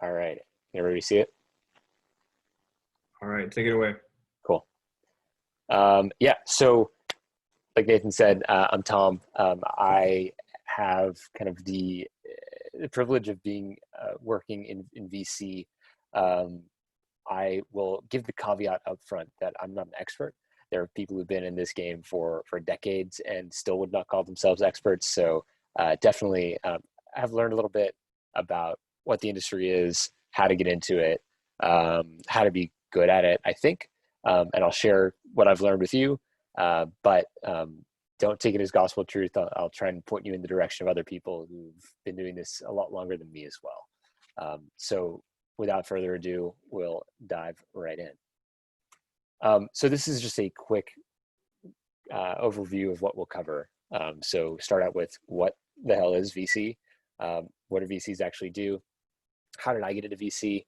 All right. Everybody see it? All right, take it away. Cool. Yeah, so like Nathan said, I'm Tom. I have kind of the privilege of being working in VC. Um, I will give the caveat up front that I'm not an expert. There are people who've been in this game for decades and still would not call themselves experts. So definitely have learned a little bit about what the industry is, how to get into it, how to be good at it, I think. And I'll share what I've learned with you. But don't take it as gospel truth. I'll try and point you in the direction of other people who've been doing this a lot longer than me as well. So without further ado, we'll dive right in. So this is just a quick overview of what we'll cover. So start out with what the hell is VC? What do VCs actually do? How did I get into VC?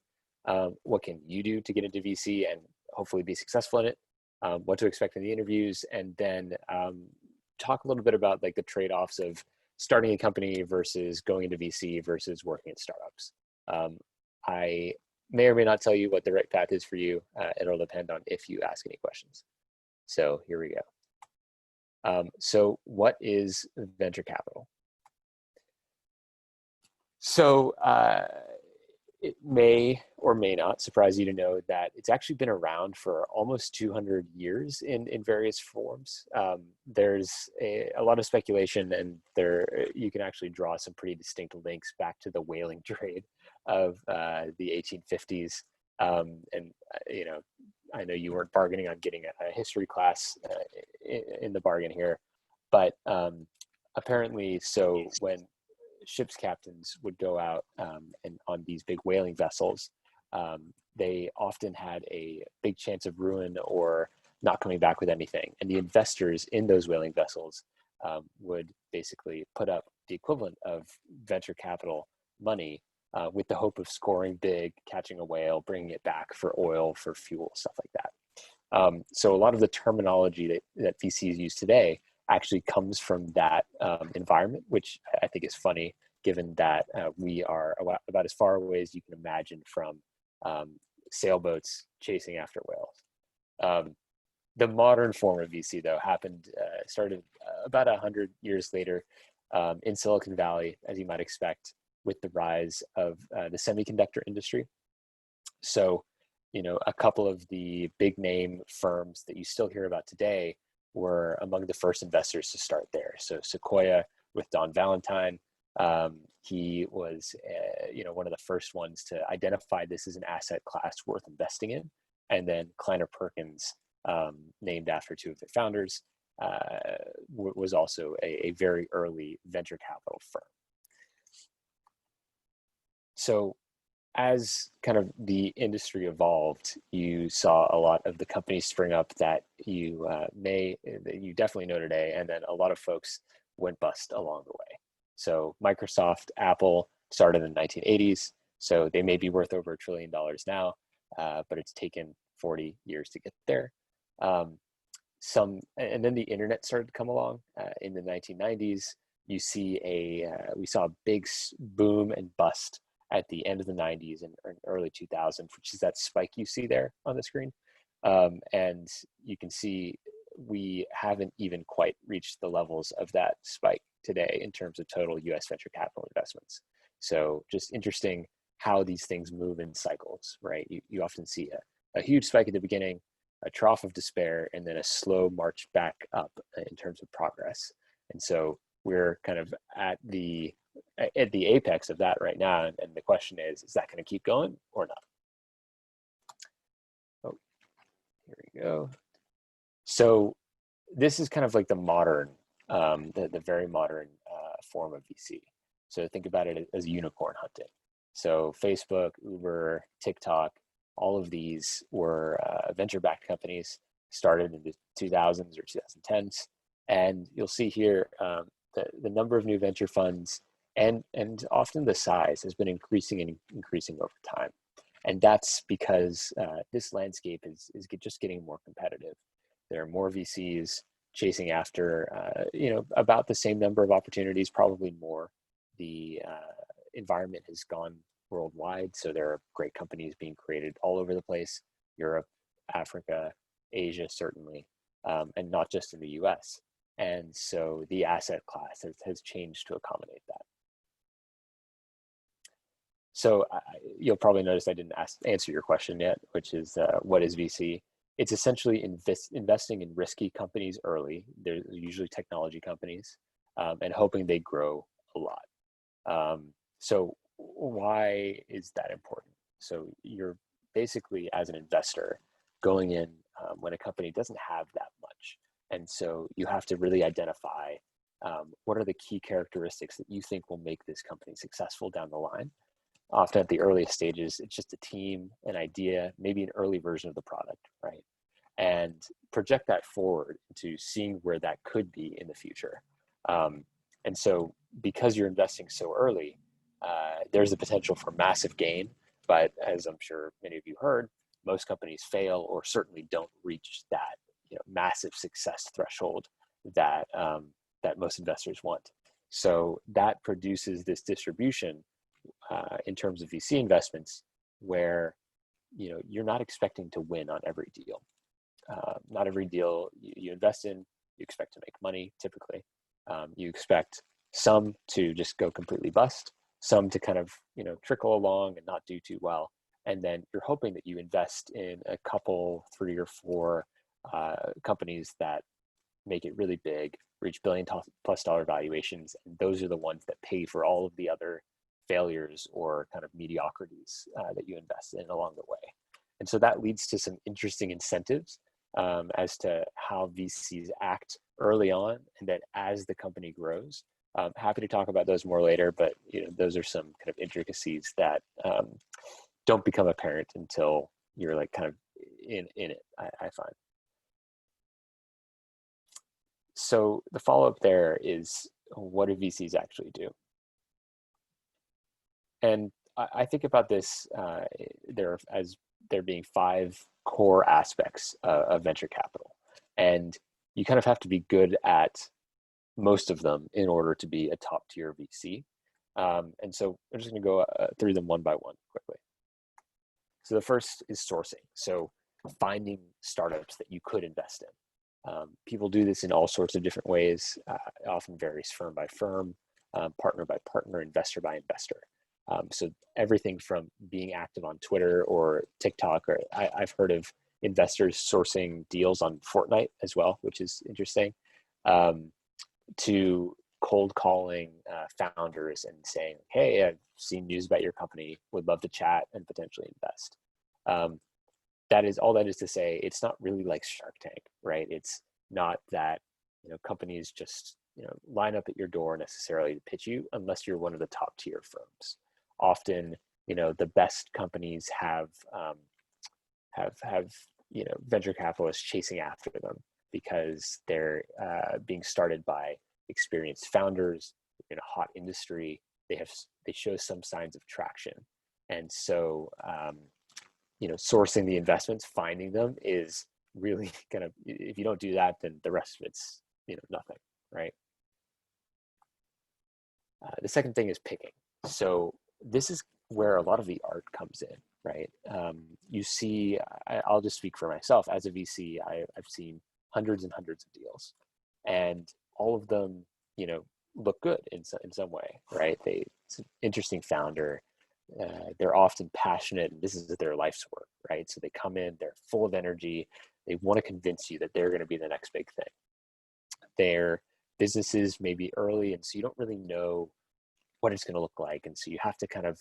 What can you do to get into VC and hopefully be successful in it? What to expect in the interviews, and then talk a little bit about like the trade-offs of starting a company versus going into VC versus working at startups. I may or may not tell you what the right path is for you. It'll depend on if you ask any questions. So here we go. So what is venture capital? So it may or may not surprise you to know that it's actually been around for almost 200 years in various forms. There's a lot of speculation, and you can actually draw some pretty distinct links back to the whaling trade of the 1850s. And I know you weren't bargaining on getting a history class in the bargain here, but apparently, so when ship's captains would go out and on these big whaling vessels, they often had a big chance of ruin or not coming back with anything. And the investors in those whaling vessels would basically put up the equivalent of venture capital money with the hope of scoring big, catching a whale, bringing it back for oil, for fuel, stuff like that. So a lot of the terminology that VCs use today actually comes from that environment, which I think is funny, given that we are about as far away as you can imagine from sailboats chasing after whales. The modern form of VC, though, started about 100 years later in Silicon Valley, as you might expect, with the rise of the semiconductor industry. So, a couple of the big name firms that you still hear about today were among the first investors to start there. So Sequoia with Don Valentine, he was one of the first ones to identify this as an asset class worth investing in. And then Kleiner Perkins, named after two of their founders, was also a very early venture capital firm. So as kind of the industry evolved, you saw a lot of the companies spring up that you definitely know today, and then a lot of folks went bust along the way. So Microsoft, Apple started in the 1980s, so they may be worth over $1 trillion now, but it's taken 40 years to get there. And then the internet started to come along in the 1990s. We saw a big boom and bust at the end of the 90s and early 2000s, which is that spike you see there on the screen. And you can see we haven't even quite reached the levels of that spike today in terms of total US venture capital investments. So just interesting how these things move in cycles, right? You often see a huge spike at the beginning, a trough of despair, and then a slow march back up in terms of progress. And so we're kind of at the apex of that right now, and the question is that going to keep going or not? Oh, here we go. So this is kind of like the modern, the very modern form of VC. So think about it as unicorn hunting. So Facebook, Uber, TikTok, all of these were venture-backed companies started in the 2000s or 2010s, and you'll see here the number of new venture funds and often the size has been increasing and increasing over time. And that's because this landscape is just getting more competitive. There are more VCs chasing after, about the same number of opportunities, probably more. The environment has gone worldwide. So there are great companies being created all over the place, Europe, Africa, Asia, certainly, and not just in the US. And so the asset class has changed to accommodate that. So you'll probably notice I didn't answer your question yet, which is what is VC? It's essentially investing in risky companies early. They're usually technology companies, and hoping they grow a lot. So why is that important? So you're basically, as an investor, going in when a company doesn't have that much. And so you have to really identify what are the key characteristics that you think will make this company successful down the line. Often at the earliest stages, it's just a team, an idea, maybe an early version of the product, right? And project that forward to seeing where that could be in the future. And so because you're investing so early, there's the potential for massive gain. But as I'm sure many of you heard, most companies fail or certainly don't reach that massive success threshold that that most investors want. So that produces this distribution in terms of VC investments, where you're not expecting to win on every deal. Not every deal you invest in, you expect to make money. Typically, you expect some to just go completely bust, some to kind of trickle along and not do too well, and then you're hoping that you invest in a couple, 3 or 4 companies that make it really big, reach $1 billion+ valuations, and those are the ones that pay for all of the other failures or kind of mediocrities that you invest in along the way. And so that leads to some interesting incentives as to how VCs act early on, and that as the company grows. Happy to talk about those more later, but those are some kind of intricacies that don't become apparent until you're like kind of in it, I find. So the follow-up there is, what do VCs actually do? And I think about this there being 5 core aspects of venture capital. And you kind of have to be good at most of them in order to be a top tier VC. And so I'm just going to go through them one by one quickly. So the first is sourcing. So finding startups that you could invest in. People do this in all sorts of different ways. It often varies firm by firm, partner by partner, investor by investor. So everything from being active on Twitter or TikTok, or I've heard of investors sourcing deals on Fortnite as well, which is interesting, to cold calling founders and saying, hey, I've seen news about your company, would love to chat and potentially invest. That is to say, it's not really like Shark Tank, right? It's not that companies just line up at your door necessarily to pitch you, unless you're one of the top tier firms. Often, the best companies have venture capitalists chasing after them because they're being started by experienced founders in a hot industry. They show some signs of traction, and so sourcing the investments, finding them is really kind of, if you don't do that, then the rest of it's nothing, right? The second thing is picking. So this is where a lot of the art comes in, right? You see, I'll just speak for myself. As a VC, I've seen hundreds and hundreds of deals, and all of them, look good in some way, right? It's an interesting founder. They're often passionate, and this is their life's work, right? So they come in, they're full of energy. They want to convince you that they're going to be the next big thing. Their businesses may be early, and so you don't really know what it's going to look like. And so you have to kind of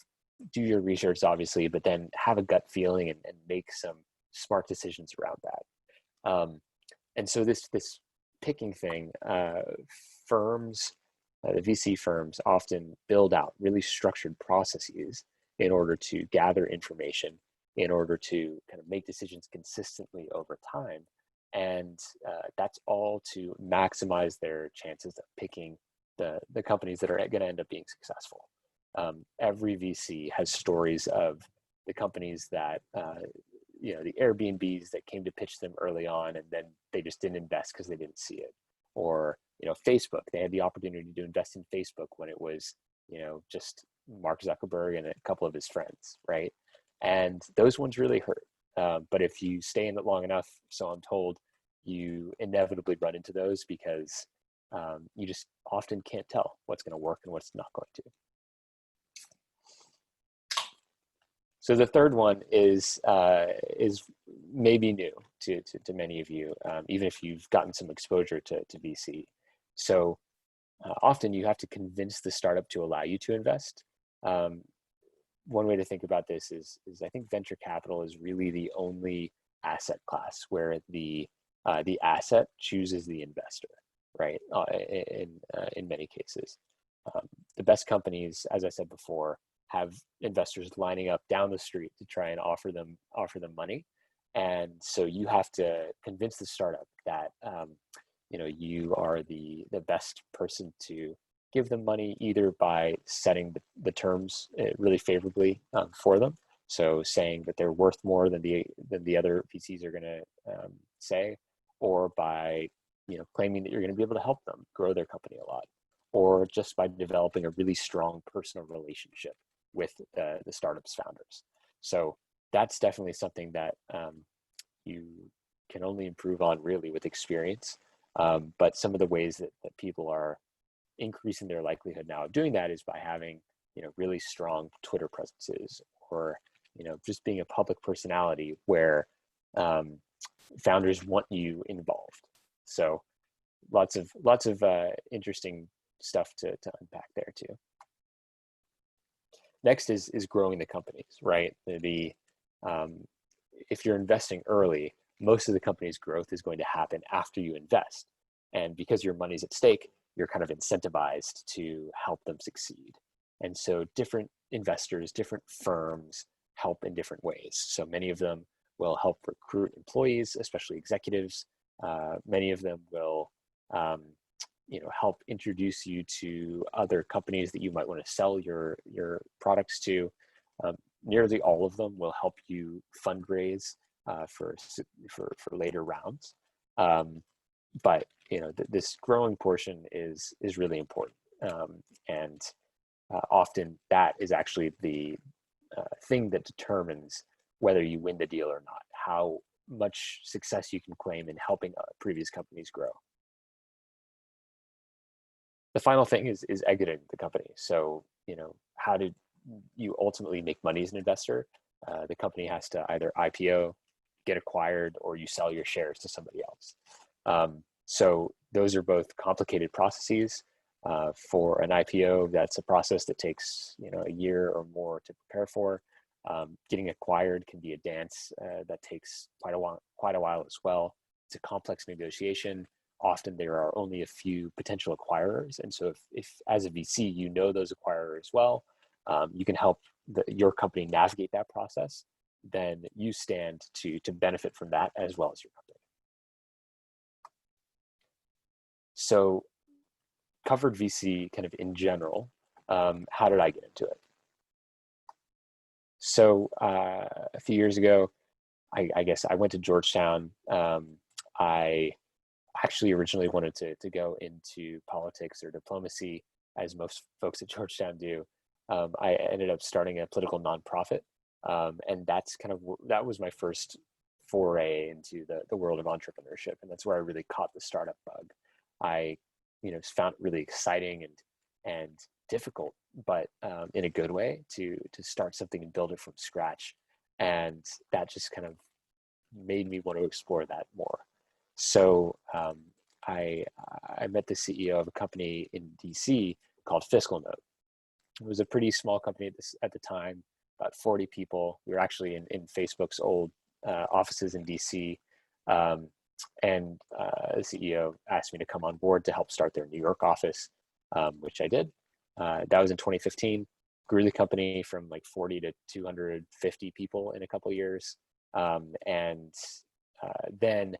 do your research, obviously, but then have a gut feeling and make some smart decisions around that. And so this picking thing, the VC firms often build out really structured processes in order to gather information, in order to kind of make decisions consistently over time. And that's all to maximize their chances of picking the companies that are going to end up being successful. Every VC has stories of the companies that, the Airbnbs that came to pitch them early on, and then they just didn't invest because they didn't see it. Or, Facebook, they had the opportunity to invest in Facebook when it was, just Mark Zuckerberg and a couple of his friends, right? And those ones really hurt. But if you stay in it long enough, so I'm told, you inevitably run into those because you just often can't tell what's going to work and what's not going to. So the third one is maybe new to many of you, even if you've gotten some exposure to VC. So often you have to convince the startup to allow you to invest. One way to think about this is I think venture capital is really the only asset class where the asset chooses the investor, right? In many cases, the best companies, as I said before, have investors lining up down the street to try and offer them money, and so you have to convince the startup that you are the best person to give them money, either by setting the terms really favorably for them, so saying that they're worth more than the other VCs are going to say, or by claiming that you're going to be able to help them grow their company a lot, or just by developing a really strong personal relationship with the startup's founders. So that's definitely something that you can only improve on really with experience. But some of the ways that people are increasing their likelihood now of doing that is by having really strong Twitter presences, or just being a public personality where founders want you involved. So lots of interesting stuff to unpack there too. Next is growing the companies, right? If you're investing early, most of the company's growth is going to happen after you invest. And because your money's at stake, you're kind of incentivized to help them succeed. And so different investors, different firms help in different ways. So many of them will help recruit employees, especially executives. Many of them will help introduce you to other companies that you might want to sell your products to. Nearly all of them will help you fundraise for later rounds. But this growing portion is really important, and often that is actually the thing that determines whether you win the deal or not, how much success you can claim in helping previous companies grow. The final thing is exiting the company. So, how do you ultimately make money as an investor? The company has to either IPO, get acquired, or you sell your shares to somebody else. So those are both complicated processes. For an IPO, that's a process that takes a year or more to prepare for. Getting acquired can be a dance that takes quite a while as well. It's a complex negotiation. Often there are only a few potential acquirers, and so if as a VC those acquirers well, you can help your company navigate that process. Then you stand to benefit from that as well as your company. So, covered VC kind of in general. How did I get into it? So a few years ago, I guess I went to Georgetown. I actually originally wanted to go into politics or diplomacy, as most folks at Georgetown do. I ended up starting a political nonprofit, and that was my first foray into the world of entrepreneurship, and that's where I really caught the startup bug. I found it really exciting and difficult, but in a good way to start something and build it from scratch, and that just kind of made me want to explore that more. So I met the CEO of a company in DC called Fiscal Note. It was a pretty small company at the time, about 40 people. We were actually in Facebook's old offices in DC. And the CEO asked me to come on board to help start their New York office, which I did. That was in 2015. Grew the company from like 40 to 250 people in a couple of years. And then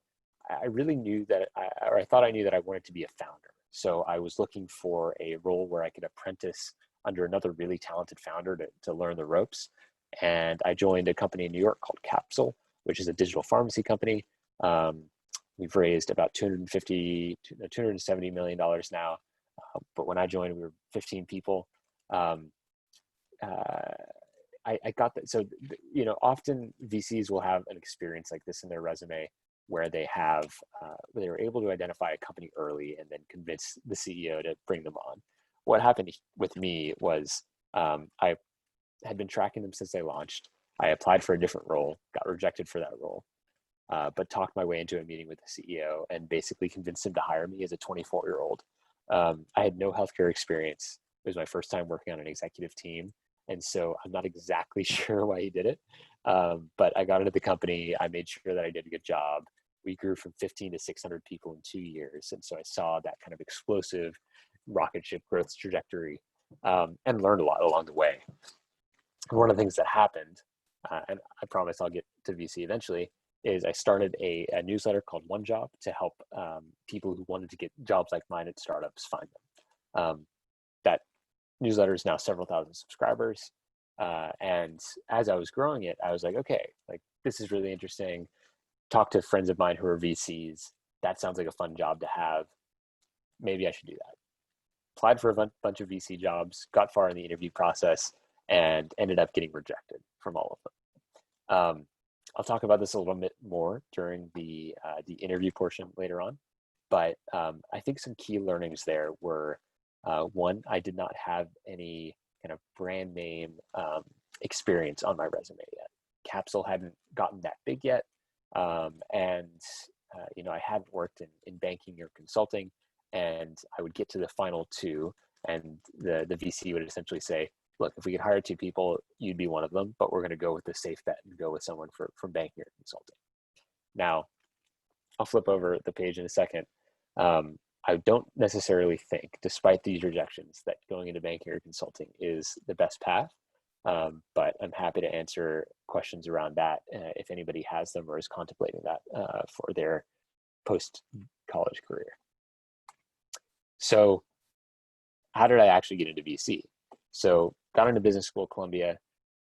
I really knew that, I thought I knew that I wanted to be a founder. So I was looking for a role where I could apprentice under another really talented founder to learn the ropes. And I joined a company in New York called Capsule, which is a digital pharmacy company. We've raised about $270 million now. But when I joined, we were 15 people. I got that. So, often VCs will have an experience like this in their resume where they have, where they were able to identify a company early and then convince the CEO to bring them on. What happened with me was I had been tracking them since they launched. I applied for a different role, got rejected for that role, but talked my way into a meeting with the CEO and basically convinced him to hire me as a 24-year-old. I had no healthcare experience. It was my first time working on an executive team. And so I'm not exactly sure why he did it. But I got into the company. I made sure that I did a good job. We grew from 15 to 600 people in 2 years. And so I saw that kind of explosive rocket ship growth trajectory, and learned a lot along the way. And one of the things that happened, and I promise I'll get to VC eventually, is I started a newsletter called One Job to help people who wanted to get jobs like mine at startups find them. That newsletter is now several thousand subscribers. And as I was growing it, I was like, okay, like this is really interesting. Talk to friends of mine who are VCs. That sounds like a fun job to have. Maybe I should do that. Applied for a bunch of VC jobs, got far in the interview process, and ended up getting rejected from all of them. I'll talk about this a little bit more during the interview portion later on, but I think some key learnings there were, one, I did not have any kind of brand name experience on my resume yet. Capsule hadn't gotten that big yet, and I hadn't worked in banking or consulting, and I would get to the final two, and the VC would essentially say, look, if we could hire two people, you'd be one of them, but we're going to go with the safe bet and go with someone from banking or consulting. Now, I'll flip over the page in a second. I don't necessarily think, despite these rejections, that going into banking or consulting is the best path, but I'm happy to answer questions around that if anybody has them or is contemplating that for their post-college career. So how did I actually get into VC? So got into business school at Columbia,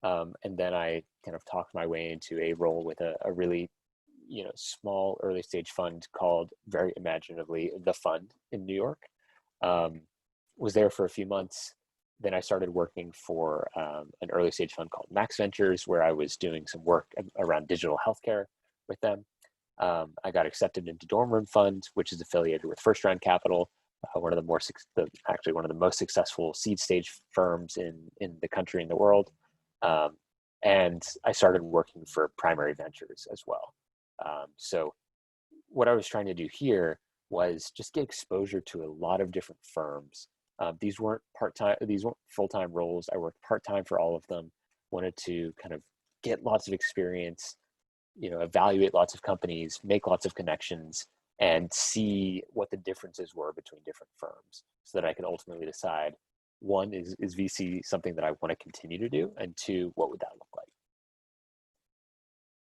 and then I kind of talked my way into a role with a really, small early stage fund called, very imaginatively, The Fund in New York. Was there for a few months. Then I started working for an early stage fund called Max Ventures, where I was doing some work around digital healthcare with them. I got accepted into Dorm Room Fund, which is affiliated with First Round Capital, one of the most successful seed stage firms in the country and the world. And I started working for Primary Ventures as well. So what I was trying to do here was just get exposure to a lot of different firms. These weren't full-time roles. I worked part-time for all of them. Wanted to kind of get lots of experience, evaluate lots of companies, make lots of connections, and see what the differences were between different firms so that I could ultimately decide, one, is VC something that I want to continue to do? And two, what would that look like?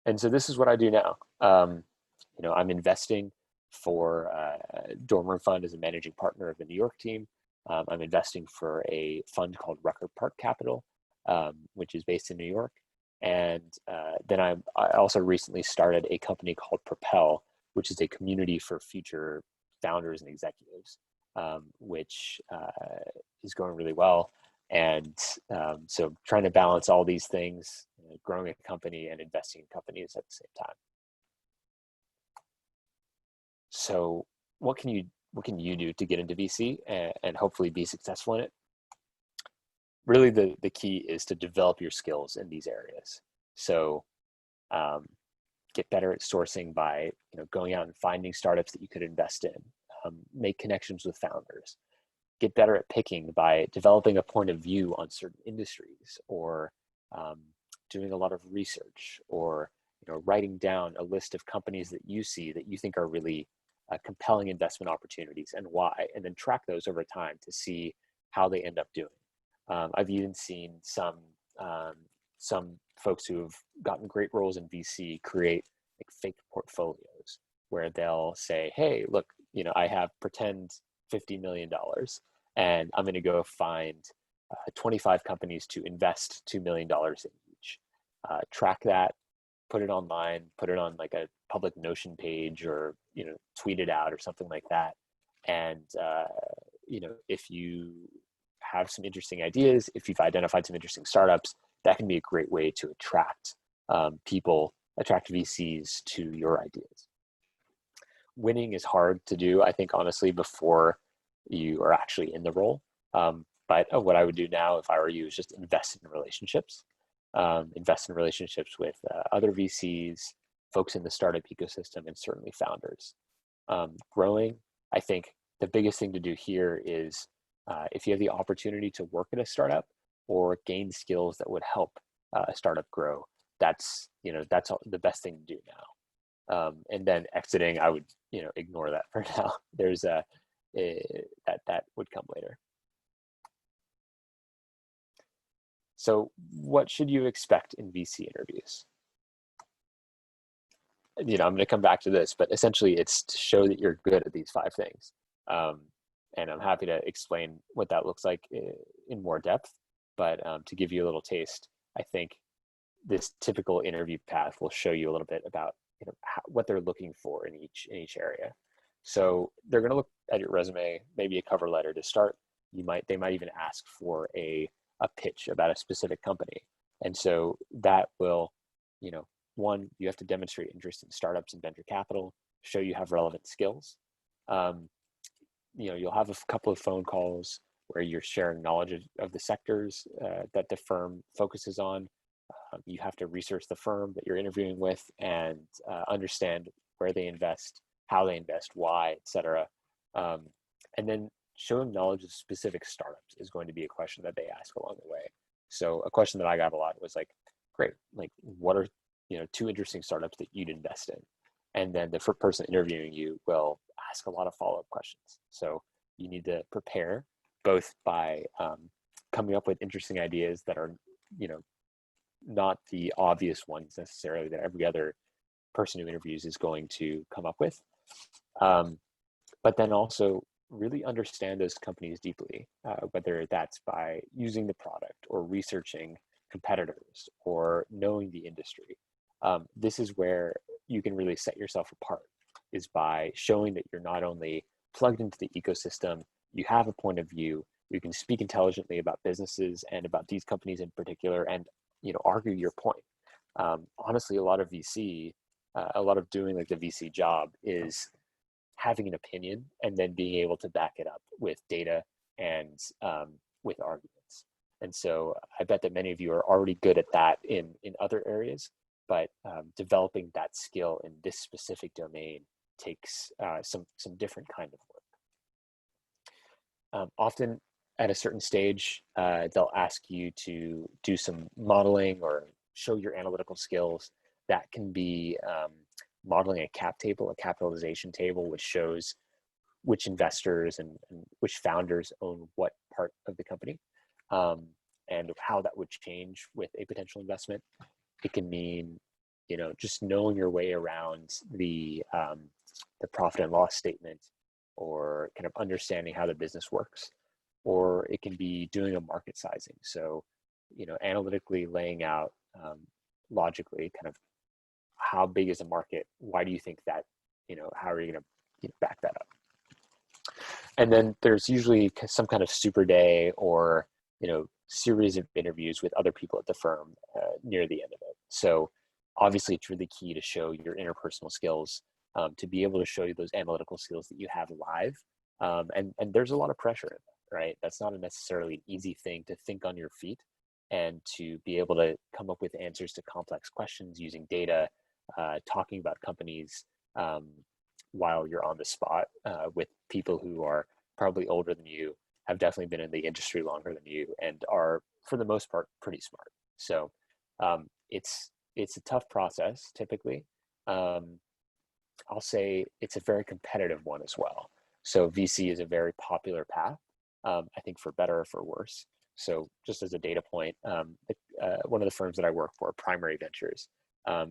And so this is what I do now. I'm investing for Dorm Room Fund as a managing partner of the New York team. I'm investing for a fund called Rucker Park Capital, which is based in New York. And then I also recently started a company called Propel, which is a community for future founders and executives, which is going really well. And so trying to balance all these things, growing a company and investing in companies at the same time. So what can you do to get into VC and hopefully be successful in it? Really, the key is to develop your skills in these areas. So get better at sourcing by going out and finding startups that you could invest in. Make connections with founders. Get better at picking by developing a point of view on certain industries, or doing a lot of research, or writing down a list of companies that you see that you think are really compelling investment opportunities and why, and then track those over time to see how they end up doing. I've even seen some folks who have gotten great roles in VC create like fake portfolios where they'll say, hey, look, I have pretend $50 million and I'm going to go find 25 companies to invest $2 million in each. Track that, put it online, put it on like a public Notion page, or tweet it out or something like that. And if you have some interesting ideas, if you've identified some interesting startups, that can be a great way to attract attract VCs to your ideas. Winning is hard to do, I think, honestly, before you are actually in the role. But what I would do now if I were you is just invest in relationships. Invest in relationships with other VCs, folks in the startup ecosystem, and certainly founders. Growing, I think the biggest thing to do here is if you have the opportunity to work at a startup or gain skills that would help a startup grow, that's the best thing to do now. And then exiting, I would ignore that for now. There's that would come later. So what should you expect in VC interviews? I'm going to come back to this, but essentially it's to show that you're good at these 5 things. And I'm happy to explain what that looks like in more depth. But to give you a little taste, I think this typical interview path will show you a little bit about what they're looking for in each area. So they're going to look at your resume, maybe a cover letter to start. They might even ask for a pitch about a specific company. And so that will, one, you have to demonstrate interest in startups and venture capital, show you have relevant skills. You'll have a couple of phone calls where you're sharing knowledge of the sectors that the firm focuses on. You have to research the firm that you're interviewing with and understand where they invest, how they invest, why, et cetera. And then showing knowledge of specific startups is going to be a question that they ask along the way. So a question that I got a lot was like, great, like what are 2 interesting startups that you'd invest in? And then the person interviewing you will ask a lot of follow-up questions. So you need to prepare both by coming up with interesting ideas that are, not the obvious ones necessarily that every other person who interviews is going to come up with. But then also really understand those companies deeply, whether that's by using the product or researching competitors or knowing the industry. This is where you can really set yourself apart, is by showing that you're not only plugged into the ecosystem, you have a point of view, you can speak intelligently about businesses and about these companies in particular, and argue your point. Honestly, a lot of doing like the VC job is having an opinion and then being able to back it up with data and with arguments. And so I bet that many of you are already good at that in other areas, but developing that skill in this specific domain takes some different kind of work. Often at a certain stage, they'll ask you to do some modeling or show your analytical skills. That can be modeling a cap table, a capitalization table, which shows which investors and which founders own what part of the company, and how that would change with a potential investment. It can mean, just knowing your way around the profit and loss statement, or kind of understanding how the business works. Or it can be doing a market sizing. So, analytically laying out logically kind of how big is the market? Why do you think that, how are you going to back that up? And then there's usually some kind of super day or, series of interviews with other people at the firm near the end of it. So obviously it's really key to show your interpersonal skills, to be able to show you those analytical skills that you have live. And there's a lot of pressure in that, right? That's not a necessarily an easy thing to think on your feet and to be able to come up with answers to complex questions using data, talking about companies while you're on the spot with people who are probably older than you, have definitely been in the industry longer than you, and are, for the most part, pretty smart. So it's a tough process, typically. I'll say it's a very competitive one as well. So VC is a very popular path, I think, for better or for worse. So just as a data point, one of the firms that I work for, Primary Ventures,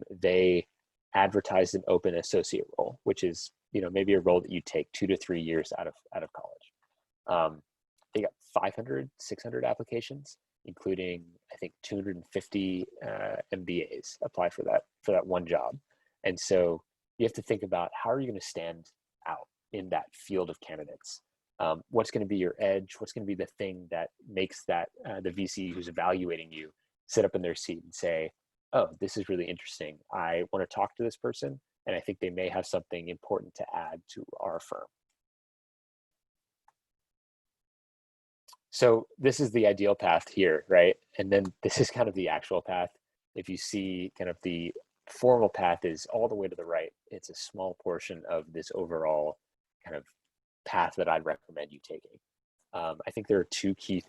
they advertised an open associate role, which is, maybe a role that you take 2 to 3 years out of college. They got 500, 600 applications, including, I think, 250 MBAs apply for that one job. And so you have to think about, how are you going to stand out in that field of candidates? What's going to be your edge? What's going to be the thing that makes that the VC who's evaluating you sit up in their seat and say, oh, this is really interesting. I want to talk to this person, and I think they may have something important to add to our firm. So this is the ideal path here, right? And then this is kind of the actual path. If you see kind of the formal path is all the way to the right, it's a small portion of this overall kind of path that I'd recommend you taking. I think there are two key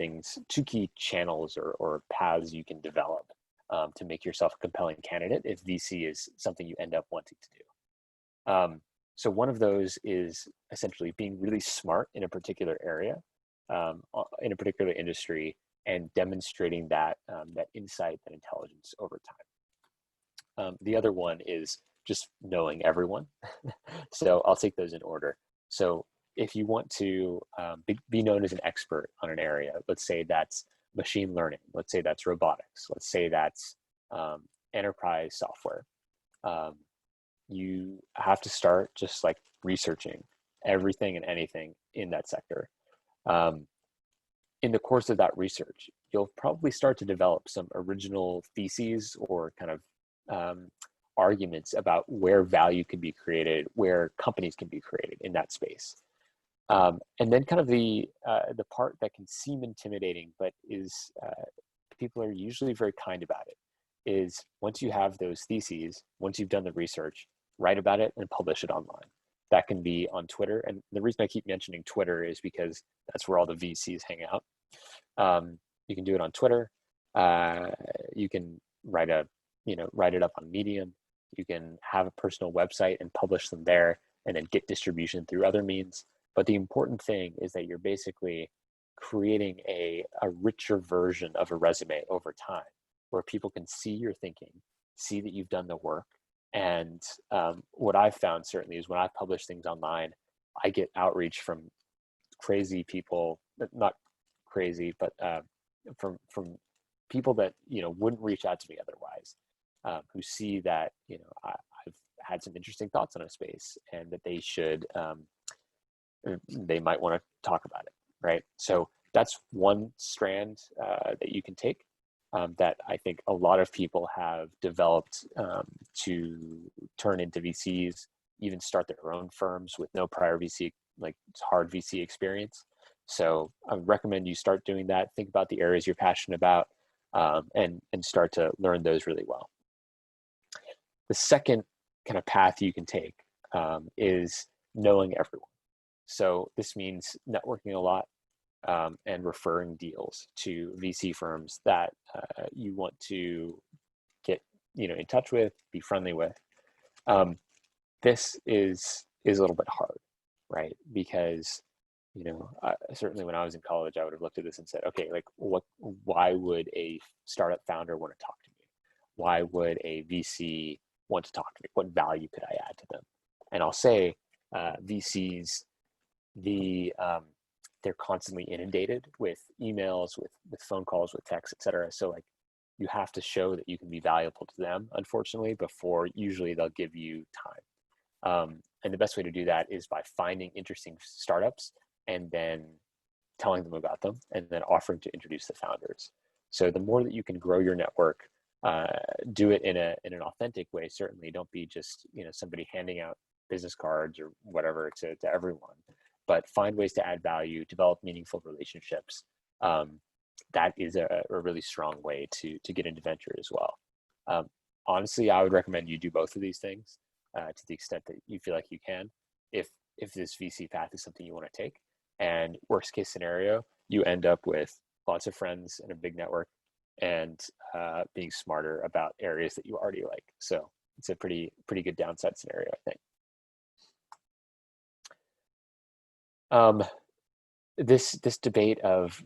channels or paths you can develop to make yourself a compelling candidate if VC is something you end up wanting to do. So one of those is essentially being really smart in a particular area, in a particular industry, and demonstrating that that insight, that intelligence over time. The other one is just knowing everyone. So I'll take those in order. So if you want to be known as an expert on an area, let's say that's machine learning, let's say that's robotics, let's say that's enterprise software, you have to start just like researching everything and anything in that sector. In the course of that research, you'll probably start to develop some original theses or kind of arguments about where value can be created, where companies can be created in that space. And then kind of the part that can seem intimidating, but is people are usually very kind about it, is once you have those theses, once you've done the research, write about it and publish it online. That can be on Twitter. And the reason I keep mentioning Twitter is because that's where all the VCs hang out. You can do it on Twitter. You can write it up on Medium. You can have a personal website and publish them there and then get distribution through other means. But the important thing is that you're basically creating a richer version of a resume over time where people can see your thinking, see that you've done the work. And what I've found certainly is when I publish things online, I get outreach from crazy people, not crazy, but from people that, wouldn't reach out to me otherwise, who see that, I've had some interesting thoughts on a space and that they might want to talk about it, right? So that's one strand that you can take that I think a lot of people have developed to turn into VCs, even start their own firms with no prior VC, like hard VC experience. So I would recommend you start doing that. Think about the areas you're passionate about and start to learn those really well. The second kind of path you can take is knowing everyone. So this means networking a lot and referring deals to VC firms that you want to get in touch with, be friendly with. This is a little bit hard, right? Because certainly when I was in college, I would have looked at this and said, okay, like why would a startup founder want to talk to me? Why would a VC want to talk to me? What value could I add to them? And I'll say VCs, they're constantly inundated with emails, with phone calls, with texts, et cetera. So like you have to show that you can be valuable to them, unfortunately, before usually they'll give you time. And the best way to do that is by finding interesting startups and then telling them about them and then offering to introduce the founders. So the more that you can grow your network, do it in an authentic way. Certainly don't be just, somebody handing out business cards or whatever to everyone, but find ways to add value, develop meaningful relationships. That is a really strong way to get into venture as well. Honestly, I would recommend you do both of these things to the extent that you feel like you can, if this VC path is something you want to take. And worst case scenario, you end up with lots of friends and a big network and being smarter about areas that you already like. So it's a pretty good downside scenario, I think. This debate of,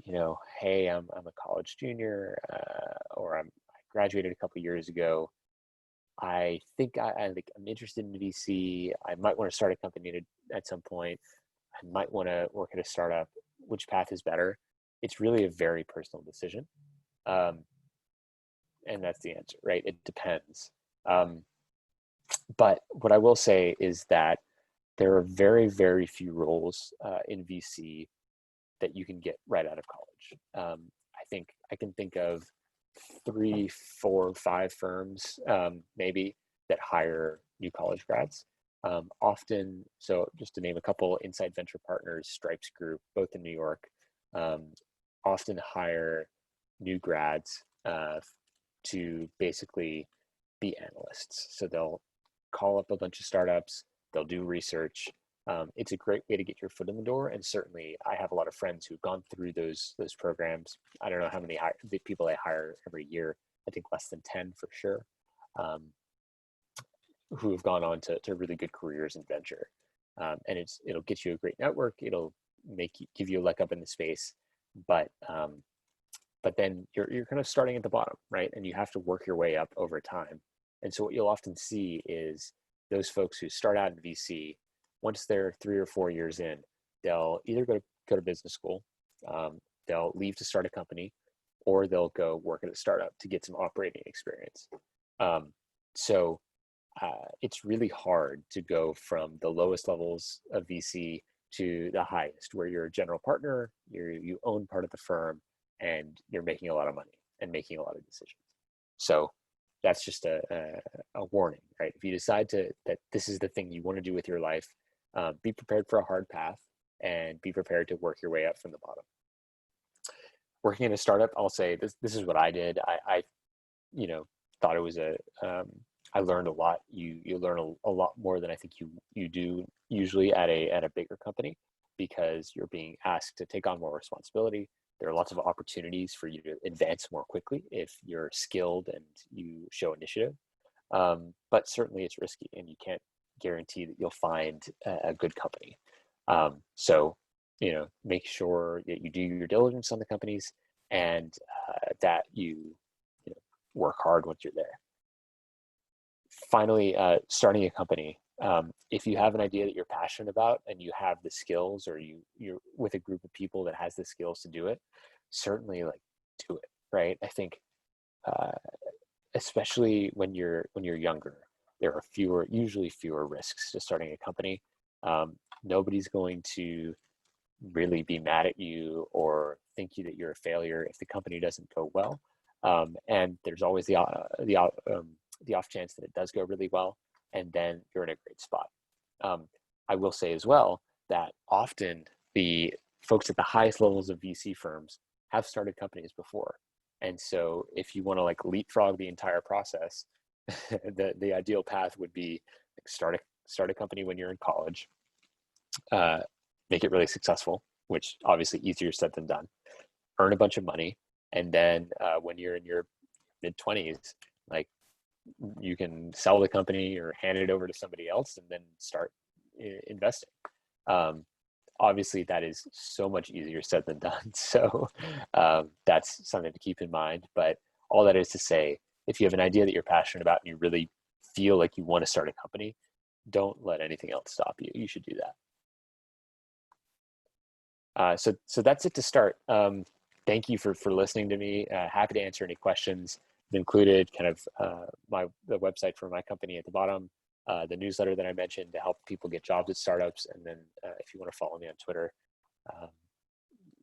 hey, I'm a college junior, or I graduated a couple years ago. I think I'm interested in VC. I might want to start a company at some point. I might want to work at a startup. Which path is better? It's really a very personal decision. And that's the answer, right? It depends. But what I will say is that there are very, very few roles in VC that you can get right out of college. I think I can think of 3, 4, 5 firms, maybe, that hire new college grads. Often, so just to name a couple, Inside Venture Partners, Stripes Group, both in New York, often hire new grads to basically be analysts. So they'll call up a bunch of startups, they'll do research. It's a great way to get your foot in the door. And certainly I have a lot of friends who've gone through those programs. I don't know how many people they hire every year. I think less than 10 for sure, who have gone on to really good careers in venture. And it'll get you a great network. It'll give you a leg up in the space, but then you're kind of starting at the bottom, right? And you have to work your way up over time. And so what you'll often see is those folks who start out in VC, once they're 3 or 4 years in, they'll either go to business school, they'll leave to start a company, or they'll go work at a startup to get some operating experience. So it's really hard to go from the lowest levels of VC to the highest, where you're a general partner, you own part of the firm, and you're making a lot of money and making a lot of decisions. So that's just a warning, right? If you decide that this is the thing you want to do with your life, be prepared for a hard path and be prepared to work your way up from the bottom. Working in a startup, I'll say this is what I did. I thought it was I learned a lot. You learn a lot more than I think you do usually at a bigger company, because you're being asked to take on more responsibility. There are lots of opportunities for you to advance more quickly if you're skilled and you show initiative. But certainly it's risky, and you can't guarantee that you'll find a good company. So, make sure that you do your diligence on the companies, and that you work hard once you're there. Finally, starting a company. If you have an idea that you're passionate about and you have the skills, or you're with a group of people that has the skills to do it, certainly do it, right? I think especially when you're younger, there are usually fewer risks to starting a company. Nobody's going to really be mad at you or think that you're a failure if the company doesn't go well. And there's always the off chance that it does go really well, and then you're in a great spot. I will say as well that often the folks at the highest levels of VC firms have started companies before. And so if you want to leapfrog the entire process, the ideal path would be start a company when you're in college, make it really successful, which obviously easier said than done, earn a bunch of money, and then when you're in your mid-20s, you can sell the company or hand it over to somebody else and then start investing. Obviously that is so much easier said than done. So that's something to keep in mind. But all that is to say, if you have an idea that you're passionate about and you really feel like you want to start a company, don't let anything else stop you. You should do that. So that's it to start. Thank you for listening to me. Happy to answer any questions. I've included kind of the website for my company at the bottom, the newsletter that I mentioned to help people get jobs at startups. And then if you want to follow me on Twitter,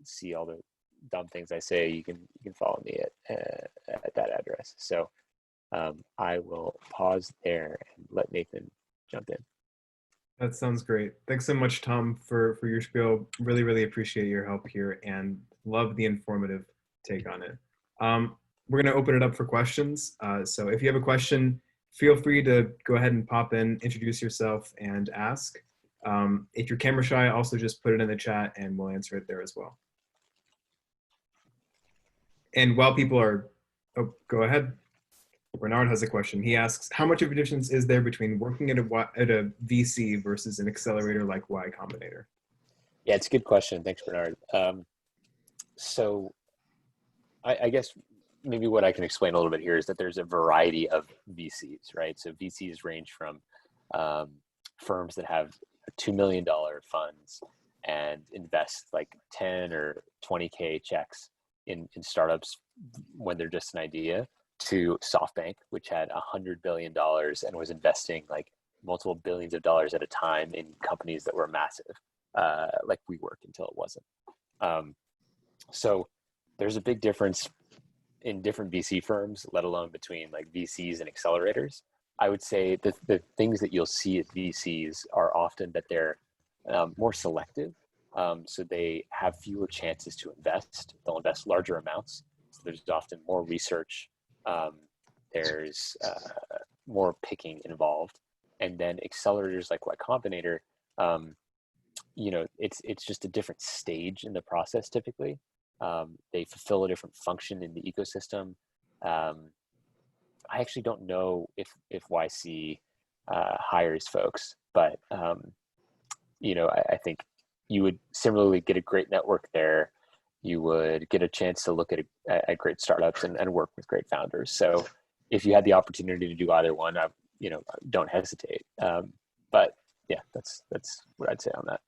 see all the dumb things I say, you can follow me at that address. So I will pause there and let Nathan jump in. That sounds great. Thanks so much, Tom, for your spiel. Really, really appreciate your help here and love the informative take on it. We're going to open it up for questions. So if you have a question, feel free to go ahead and pop in, introduce yourself, and ask. If you're camera shy, also just put it in the chat and we'll answer it there as well. And while people are, go ahead. Bernard has a question. He asks, how much of a difference is there between working at a VC versus an accelerator like Y Combinator? Yeah, it's a good question. Thanks, Bernard. So I guess maybe what I can explain a little bit here is that there's a variety of VCs, right? So VCs range from firms that have $2 million funds and invest 10 or 20K checks in startups when they're just an idea, to SoftBank, which had $100 billion and was investing multiple billions of dollars at a time in companies that were massive, like WeWork until it wasn't. So there's a big difference in different VC firms, let alone between like VCs and accelerators. I would say the things that you'll see at VCs are often that they're more selective. So they have fewer chances to invest. They'll invest larger amounts. So there's often more research. There's more picking involved. And then accelerators like Y Combinator, it's just a different stage in the process typically. They fulfill a different function in the ecosystem. I actually don't know if YC hires folks, but I think you would similarly get a great network there. You would get a chance to look at great startups and work with great founders. So if you had the opportunity to do either one, don't hesitate. But yeah, that's what I'd say on that.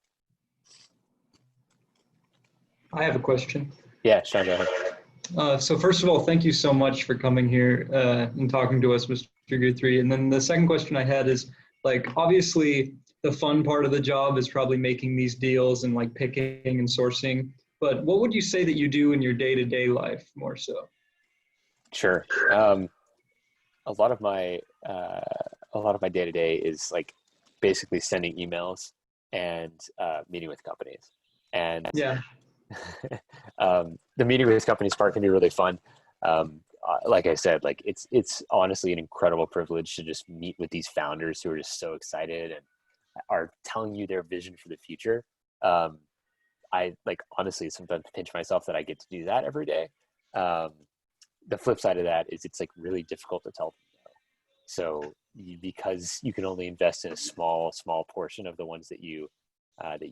I have a question. Yeah, Sean, go ahead. So first of all, thank you so much for coming here and talking to us, Mr. Guthrie. And then the second question I had is, like, obviously the fun part of the job is probably making these deals and like picking and sourcing. But what would you say that you do in your day-to-day life more so? Sure. A lot of my day-to-day is like basically sending emails and meeting with companies. And yeah. The meeting with this company's part can be really fun. Like I said, like it's honestly an incredible privilege to just meet with these founders who are just so excited and are telling you their vision for the future. I like honestly sometimes pinch myself that I get to do that every day. The flip side of that is it's like really difficult to tell them no. So because you can only invest in a small portion of the ones that you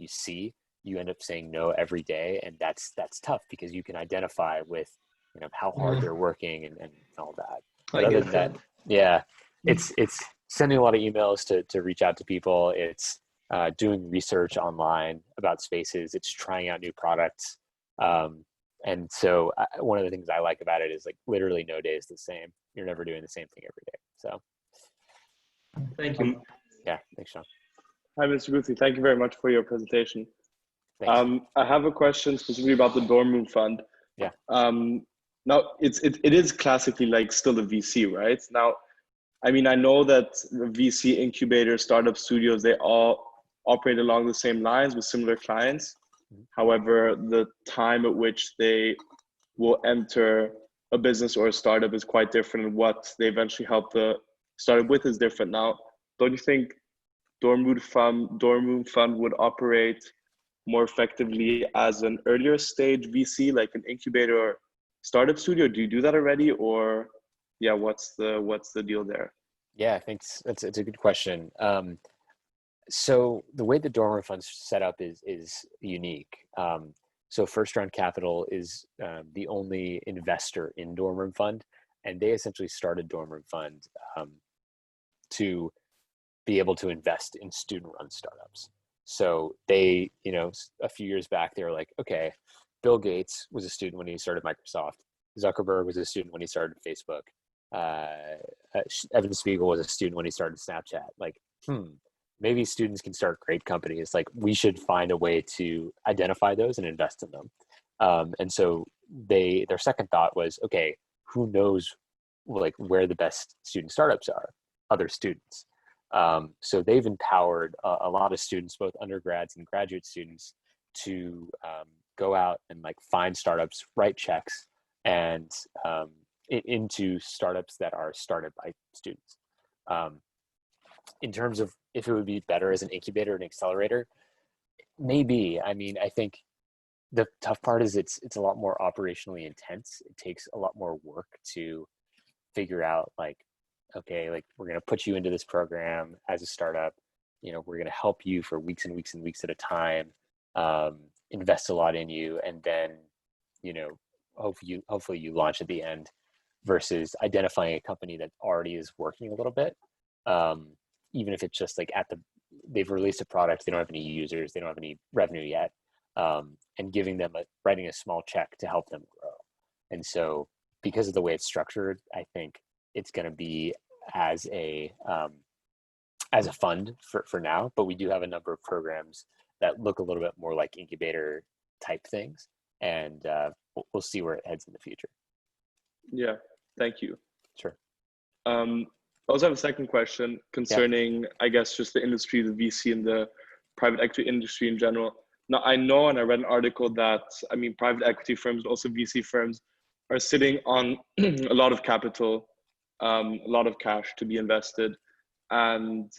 see, you end up saying no every day, and that's tough because you can identify with how hard they're working and all that. But other than that, yeah, it's sending a lot of emails to reach out to people. It's doing research online about spaces. It's trying out new products. And so one of the things I like about it is like literally no day is the same. You're never doing the same thing every day. So thank you. Yeah, thanks, Sean. Hi, Mr. Guthrie. Thank you very much for your presentation. Thanks. I have a question specifically about the dorm room fund. Yeah. Now it is classically like still a VC, right? Now, I mean, I know that the VC incubator startup studios, they all operate along the same lines with similar clients. However, the time at which they will enter a business or a startup is quite different, and what they eventually help the startup with is different. Now, don't you think dorm room fund would operate more effectively as an earlier stage VC, like an incubator or startup studio? Do you do that already, or yeah, what's the deal there? Yeah, thanks. It's a good question. So the way the dorm room fund's set up is unique. So First Round Capital is the only investor in dorm room fund, and they essentially started dorm room fund to be able to invest in student-run startups. So they, a few years back, they were like, okay, Bill Gates was a student when he started Microsoft. Zuckerberg was a student when he started Facebook. Evan Spiegel was a student when he started Snapchat. Like, maybe students can start great companies. Like, we should find a way to identify those and invest in them. And so their second thought was, okay, who knows like where the best student startups are? Other students. So they've empowered a lot of students, both undergrads and graduate students, to go out and like find startups, write checks, and into startups that are started by students. In terms of if it would be better as an incubator and accelerator, maybe. I mean, I think the tough part is it's a lot more operationally intense. It takes a lot more work to figure out like, okay, like we're going to put you into this program as a startup. We're going to help you for weeks and weeks and weeks at a time, invest a lot in you, and then, hopefully you launch at the end, versus identifying a company that already is working a little bit. Even if it's just like they've released a product, they don't have any users, they don't have any revenue yet, and writing a small check to help them grow. And so because of the way it's structured, I think it's going to be as as a fund for now, but we do have a number of programs that look a little bit more like incubator type things, and we'll see where it heads in the future. Yeah, thank you. Sure. I also have a second question concerning, I guess, just the industry, the VC and the private equity industry in general. Now, I know, and I read an article that, I mean, private equity firms, but also VC firms are sitting on a lot of capital, a lot of cash to be invested. And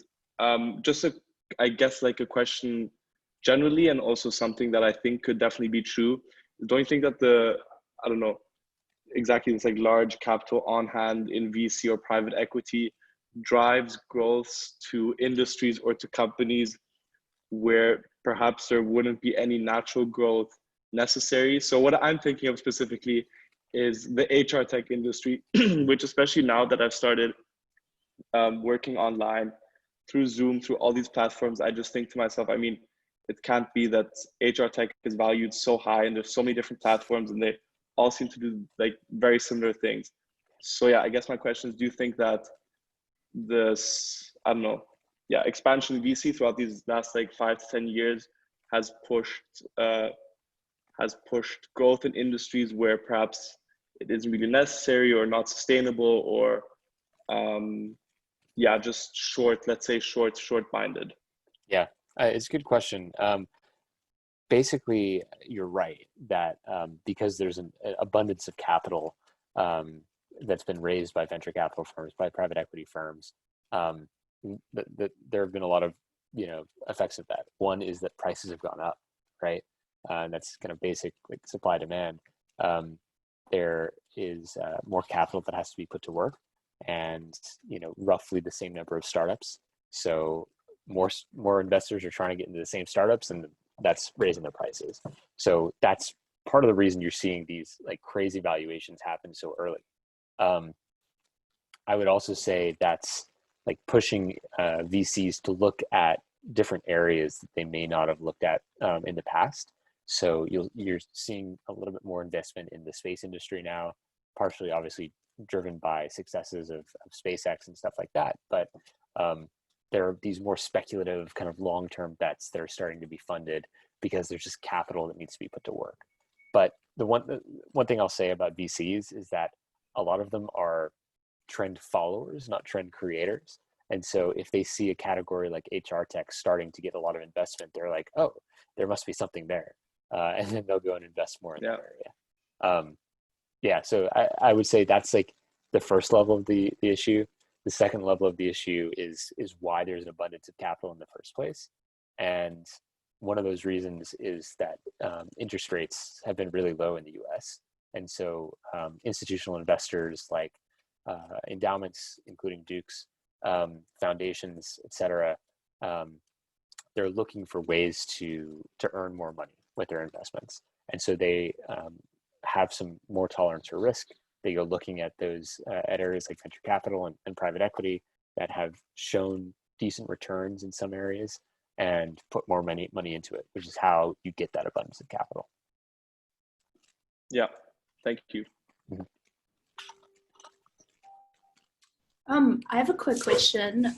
just, I guess, like a question generally, and also something that I think could definitely be true. Don't you think that I don't know, exactly this like large capital on hand in VC or private equity drives growth to industries or to companies where perhaps there wouldn't be any natural growth necessary? So what I'm thinking of specifically is the HR tech industry, which especially now that I've started working online through Zoom, through all these platforms, I just think to myself, I mean, it can't be that HR tech is valued so high and there's so many different platforms and they all seem to do like very similar things. So yeah, I guess my question is, do you think that this, I don't know, yeah, expansion in VC throughout these last like 5 to 10 years has pushed growth in industries where perhaps it isn't really necessary or not sustainable, or yeah, just short-minded? Yeah, it's a good question. Basically, you're right that because there's an abundance of capital that's been raised by venture capital firms, by private equity firms, there have been a lot of effects of that. One is that prices have gone up, right? And that's kind of basic like supply demand. There is more capital that has to be put to work, and roughly the same number of startups. So more investors are trying to get into the same startups, and that's raising their prices. So that's part of the reason you're seeing these like crazy valuations happen so early. I would also say that's like pushing VCs to look at different areas that they may not have looked at in the past. So you're seeing a little bit more investment in the space industry now, partially obviously driven by successes of SpaceX and stuff like that. But there are these more speculative kind of long-term bets that are starting to be funded because there's just capital that needs to be put to work. But the one thing I'll say about VCs is that a lot of them are trend followers, not trend creators. And so if they see a category like HR tech starting to get a lot of investment, they're like, oh, there must be something there. And then they'll go and invest more in that area. Yeah, so I would say that's like the first level of the issue. The second level of the issue is why there's an abundance of capital in the first place. And one of those reasons is that interest rates have been really low in the US. And so institutional investors like endowments, including Duke's, foundations, et cetera, they're looking for ways to earn more money with their investments. And so they have some more tolerance for risk. They go looking at those at areas like venture capital and private equity that have shown decent returns in some areas and put more money into it, which is how you get that abundance of capital. Yeah, thank you. Mm-hmm. I have a quick question.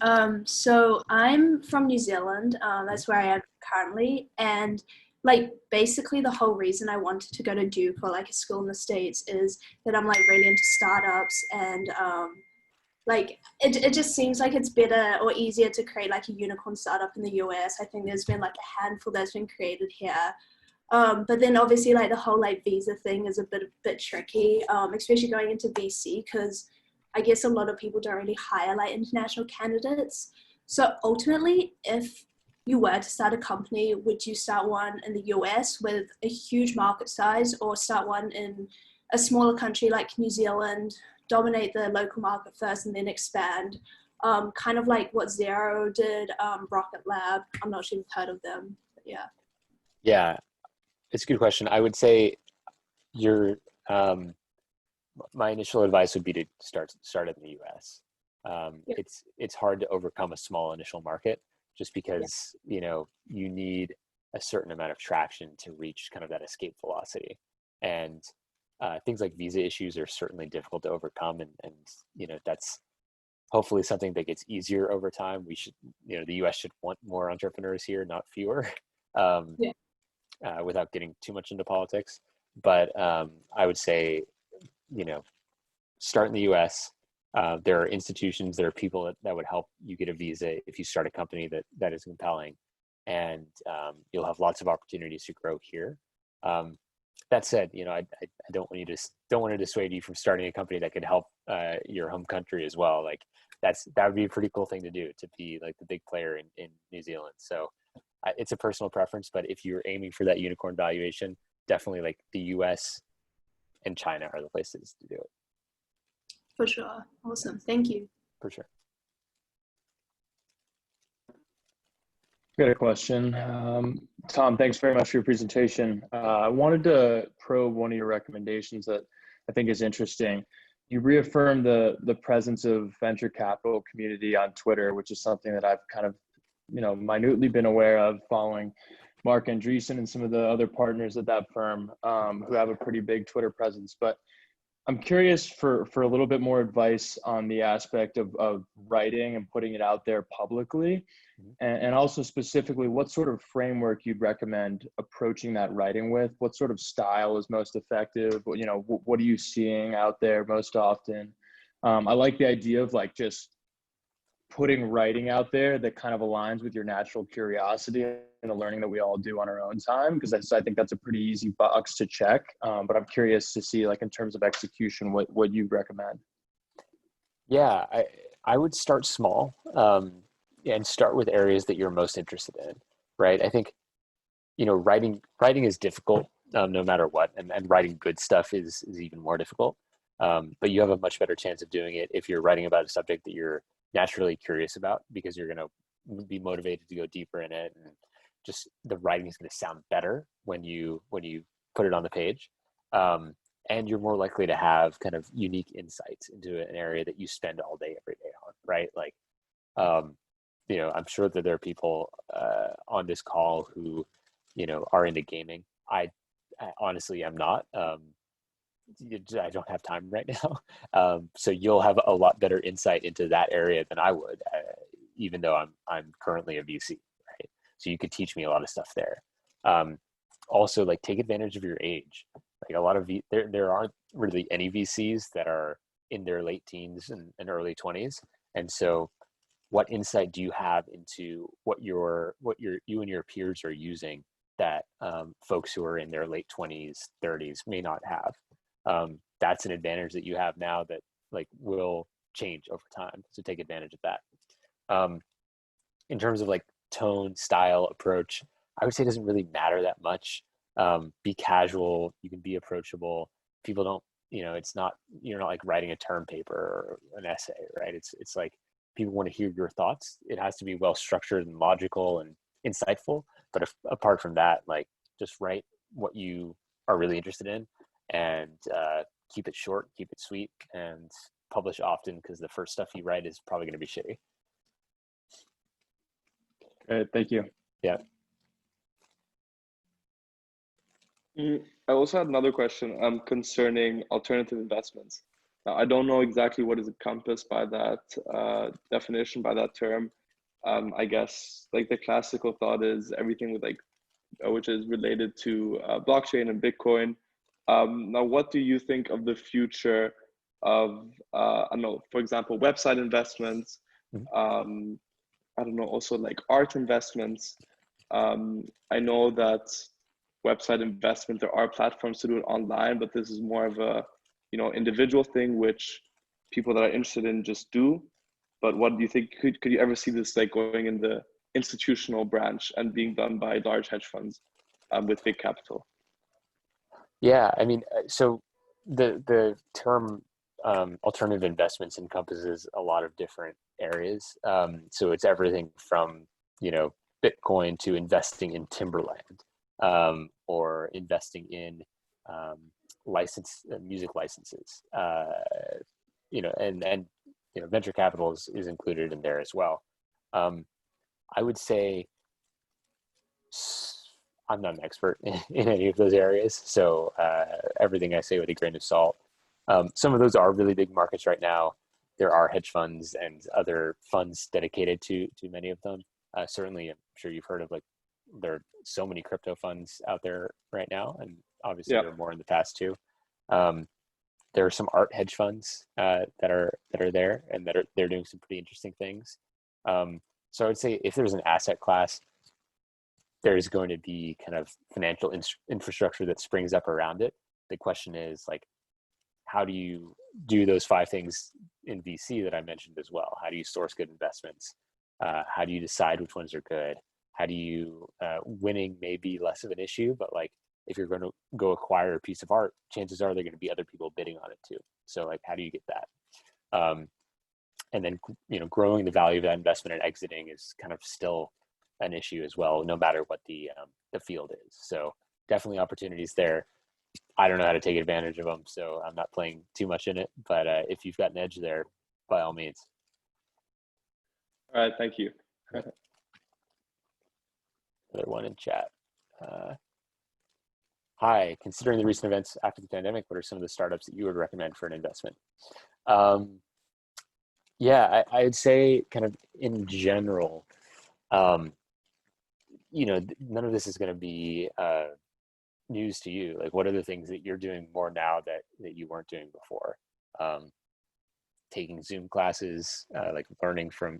So I'm from New Zealand. That's where I am currently. And like basically the whole reason I wanted to go to Duke or like a school in the States is that I'm like really into startups, and like it just seems like it's better or easier to create like a unicorn startup in the US. I think there's been like a handful that's been created here. But then obviously like the whole like visa thing is a bit tricky, especially going into VC, because I guess a lot of people don't really hire like international candidates. So ultimately, if you were to start a company, would you start one in the US with a huge market size, or start one in a smaller country like New Zealand, dominate the local market first and then expand? Kind of like what Zero did, Rocket Lab. I'm not sure if you've heard of them, but yeah. Yeah, it's a good question. I would say my initial advice would be to start it in the US. It's hard to overcome a small initial market just because you need a certain amount of traction to reach kind of that escape velocity, and things like visa issues are certainly difficult to overcome, and that's hopefully something that gets easier over time. We should, the US should want more entrepreneurs here, not fewer, um, Yeah. without getting too much into politics. But I would say, start in the US. There are institutions, there are people that would help you get a visa if you start a company that is compelling, and you'll have lots of opportunities to grow here. That said, I don't want to dissuade you from starting a company that could help your home country as well. Like that would be a pretty cool thing to do, to be like the big player in New Zealand. So it's a personal preference, but if you're aiming for that unicorn valuation, definitely like the US and China are the places to do it. For sure. Awesome. Thank you. For sure. Got a question. Tom, thanks very much for your presentation. I wanted to probe one of your recommendations that I think is interesting. You reaffirmed the presence of venture capital community on Twitter, which is something that I've kind of, minutely been aware of, following Mark Andreessen and some of the other partners at that firm who have a pretty big Twitter presence. But I'm curious for a little bit more advice on the aspect of writing and putting it out there publicly, and also specifically what sort of framework you'd recommend approaching that writing with. What sort of style is most effective? What are you seeing out there most often? I like the idea of like just putting writing out there that kind of aligns with your natural curiosity and the learning that we all do on our own time, because I think that's a pretty easy box to check. But I'm curious to see, like, in terms of execution, what you recommend. Yeah, I would start small, and start with areas that you're most interested in, right? I think, writing is difficult, no matter what, and writing good stuff is even more difficult. But you have a much better chance of doing it if you're writing about a subject that you're naturally curious about, because you're going to be motivated to go deeper in it, and just the writing is going to sound better when you put it on the page. And you're more likely to have kind of unique insights into an area that you spend all day, every day on, right? Like, I'm sure that there are people on this call who, are into gaming. I honestly am not. I don't have time right now. So you'll have a lot better insight into that area than I would, even though I'm currently a VC, right? So you could teach me a lot of stuff there. Also, like, take advantage of your age. Like, a lot of there aren't really any VCs that are in their late teens and early 20s. And so what insight do you have into what you and your peers are using that folks who are in their late 20s, 30s may not have? That's an advantage that you have now that, like, will change over time. So take advantage of that. In terms of like tone, style, approach, I would say it doesn't really matter that much. Be casual. You can be approachable. People don't, it's not, you're not like writing a term paper or an essay, right? It's like people want to hear your thoughts. It has to be well structured and logical and insightful. But apart from that, like, just write what you are really interested in, and keep it short, keep it sweet, and publish often, because the first stuff you write is probably going to be shitty. Great, thank you. Yeah. I also had another question concerning alternative investments. Now, I don't know exactly what is encompassed by that definition, by that term. I guess like the classical thought is everything with which is related to blockchain and Bitcoin. Now, what do you think of the future of, I don't know, for example, website investments? I don't know, also like art investments. I know that website investment, there are platforms to do it online, but this is more of a, individual thing, which people that are interested in just do. But what do you think, could you ever see this like going in the institutional branch and being done by large hedge funds with big capital? Yeah, I mean, so the term alternative investments encompasses a lot of different areas. So it's everything from, Bitcoin to investing in timberland, or investing in music licenses, and venture capital is included in there as well. I would say I'm not an expert in any of those areas, so everything I say with a grain of salt. Some of those are really big markets right now. there are hedge funds and other funds dedicated to many of them. Certainly, I'm sure you've heard of like there are so many crypto funds out there right now, and obviously there are more in the past too. There are some art hedge funds that are there, and they're doing some pretty interesting things. So I would say if there's an asset class, there's going to be kind of financial infrastructure that springs up around it. The question is like, how do you do those 5 things in VC that I mentioned as well? How do you source good investments? How do you decide which ones are good? How do you, winning may be less of an issue, but like if you're going to go acquire a piece of art, chances are there are going to be other people bidding on it too. So like, how do you get that? And then, growing the value of that investment and exiting is kind of still an issue as well, no matter what the field is. So definitely opportunities there. I don't know how to take advantage of them, so I'm not playing too much in it. But if you've got an edge there, by all means. All right, thank you. Another one in chat. Hi, considering the recent events after the pandemic, what are some of the startups that you would recommend for an investment? Yeah, I'd say kind of in general, none of this is going to be news to you. Like, what are the things that you're doing more now that you weren't doing before? Taking Zoom classes, like learning from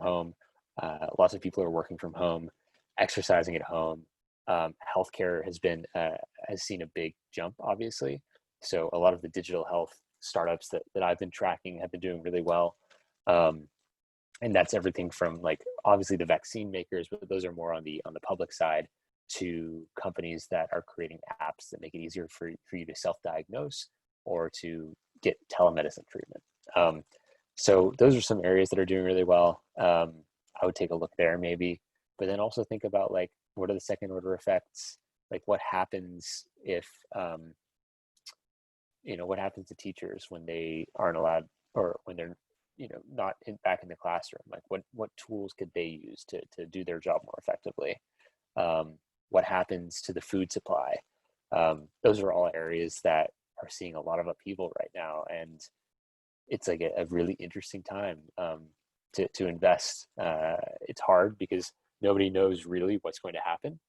home. Lots of people are working from home, exercising at home. Healthcare has seen a big jump, obviously. So a lot of the digital health startups that I've been tracking have been doing really well. And that's everything from like obviously the vaccine makers, but those are more on the public side, to companies that are creating apps that make it easier for you to self-diagnose or to get telemedicine treatment. So those are some areas that are doing really well. I would take a look there maybe, but then also think about like, what are the second order effects? Like what happens if, what happens to teachers when they aren't allowed, or when they're, not back in the classroom? Like what tools could they use to do their job more effectively? What happens to the food supply? Those are all areas that are seeing a lot of upheaval right now. And it's like a really interesting time to invest. It's hard because nobody knows really what's going to happen.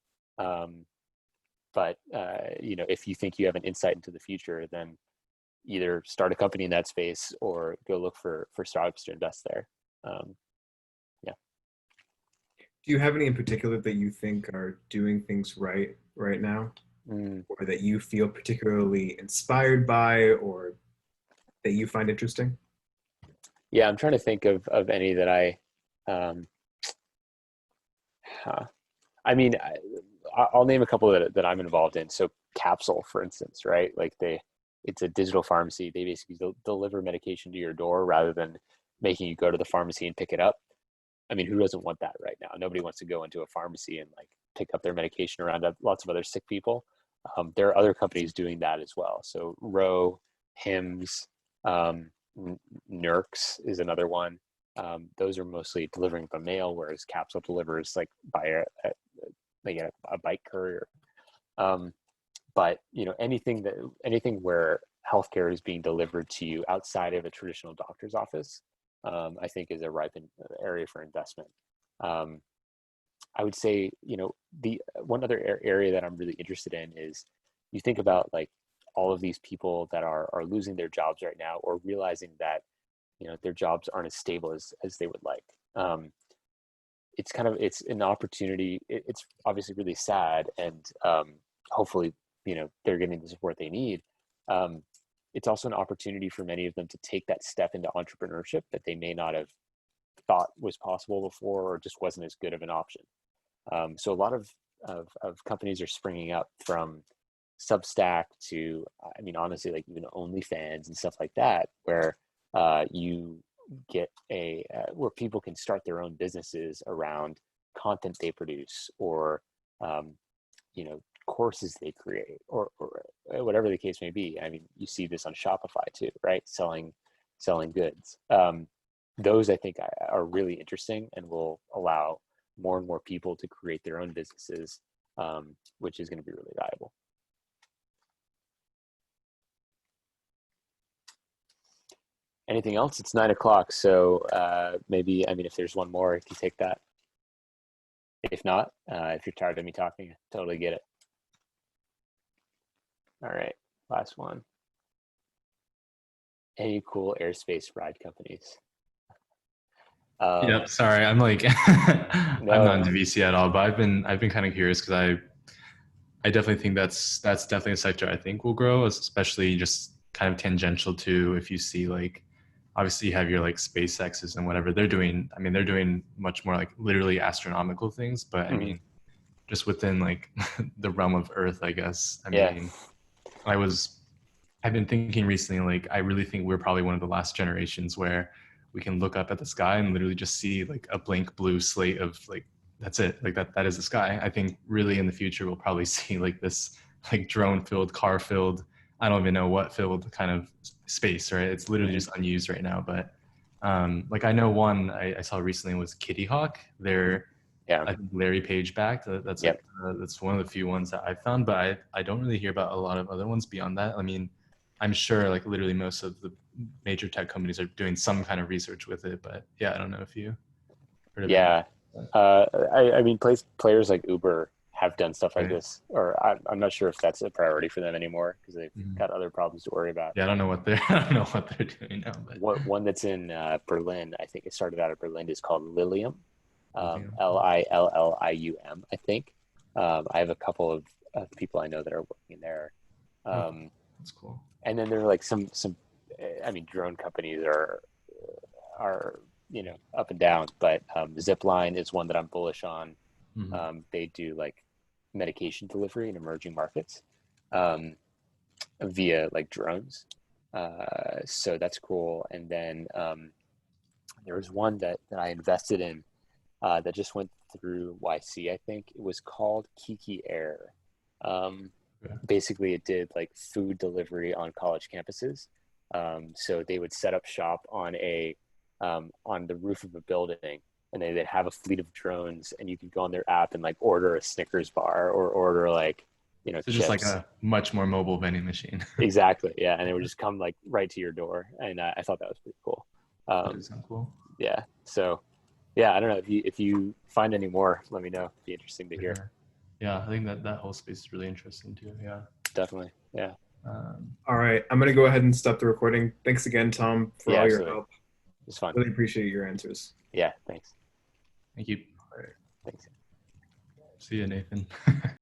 But if you think you have an insight into the future, then either start a company in that space or go look for startups to invest there. Yeah. Do you have any in particular that you think are doing things right now, or that you feel particularly inspired by, or that you find interesting? Yeah, I'm trying to think of any that I'll name a couple that I'm involved in. So Capsule, for instance, right? Like it's a digital pharmacy. They basically deliver medication to your door rather than making you go to the pharmacy and pick it up. I mean, who doesn't want that right now? Nobody wants to go into a pharmacy and like pick up their medication around lots of other sick people. There are other companies doing that as well. So Row, Hims, Nurx is another one. Those are mostly delivering by mail, whereas Capsule delivers like by a bike courier. But anything where healthcare is being delivered to you outside of a traditional doctor's office, I think is a ripe area for investment. I would say, the one other area that I'm really interested in is you think about like all of these people that are losing their jobs right now, or realizing that, their jobs aren't as stable as they would like. It's an opportunity. It's obviously really sad, and hopefully, they're getting the support they need. It's also an opportunity for many of them to take that step into entrepreneurship that they may not have thought was possible before, or just wasn't as good of an option. So a lot of companies are springing up, from Substack to, honestly, like even OnlyFans and stuff like that, where you get where people can start their own businesses around content they produce, or courses they create, or whatever the case may be. I mean, you see this on Shopify too, right? Selling goods. Those I think are really interesting, and will allow more and more people to create their own businesses, which is going to be really valuable. Anything else? It's 9 o'clock, so maybe, I mean, if there's one more, you can take that. If not, if you're tired of me talking, I totally get it. All right, last one. Any cool airspace ride companies? Yep. Sorry, I'm like I'm No. not into VC at all, but I've been kind of curious because I definitely think that's definitely a sector I think will grow, especially just kind of tangential to if you see like obviously you have your like SpaceX's and whatever they're doing. I mean, they're doing much more like literally astronomical things, but I mean, just within like the realm of Earth, I guess. I mean, I've been thinking recently, like I really think we're probably one of the last generations where we can look up at the sky and literally just see like a blank blue slate of like that's it, like that is the sky. I think really in the future we'll probably see like this like drone filled, car filled, I don't even know what filled kind of space, right? It's literally just unused right now. But like I know one I saw recently was Kitty Hawk. They're I think Larry Page backed. That's like, that's one of the few ones that I found, but I don't really hear about a lot of other ones beyond that. I mean, I'm sure like literally most of the major tech companies are doing some kind of research with it, but yeah, I don't know if you heard of it. I mean, players like Uber have done stuff like this, or I'm not sure if that's a priority for them anymore because they've got other problems to worry about. Yeah, I don't know what they're doing now. But one that's in Berlin, I think it started out of Berlin, is called Lilium, Lillium, I think. I have a couple of people I know that are working there. That's cool. And then there are like some, I mean, drone companies are up and down, but Zipline is one that I'm bullish on. They do like medication delivery in emerging markets via like drones. So that's cool. And then there was one that I invested in that just went through YC, I think. It was called Kiki Air. Basically, it did like food delivery on college campuses. So they would set up shop on the roof of a building, and they'd have a fleet of drones, and you could go on their app and like order a Snickers bar or order like so chips. Just like a much more mobile vending machine. Exactly, yeah, and it would just come like right to your door, and I thought that was pretty cool. That does sound cool. Yeah, so yeah, I don't know if you find any more, let me know. It'd be interesting to hear. Sure. Yeah, I think that whole space is really interesting too. Yeah, definitely. Yeah. All right, I'm gonna go ahead and stop the recording. Thanks again, Tom, for all your help. It's fun. Really appreciate your answers. Yeah, thanks. Thank you. All right. Thanks. See you, Nathan.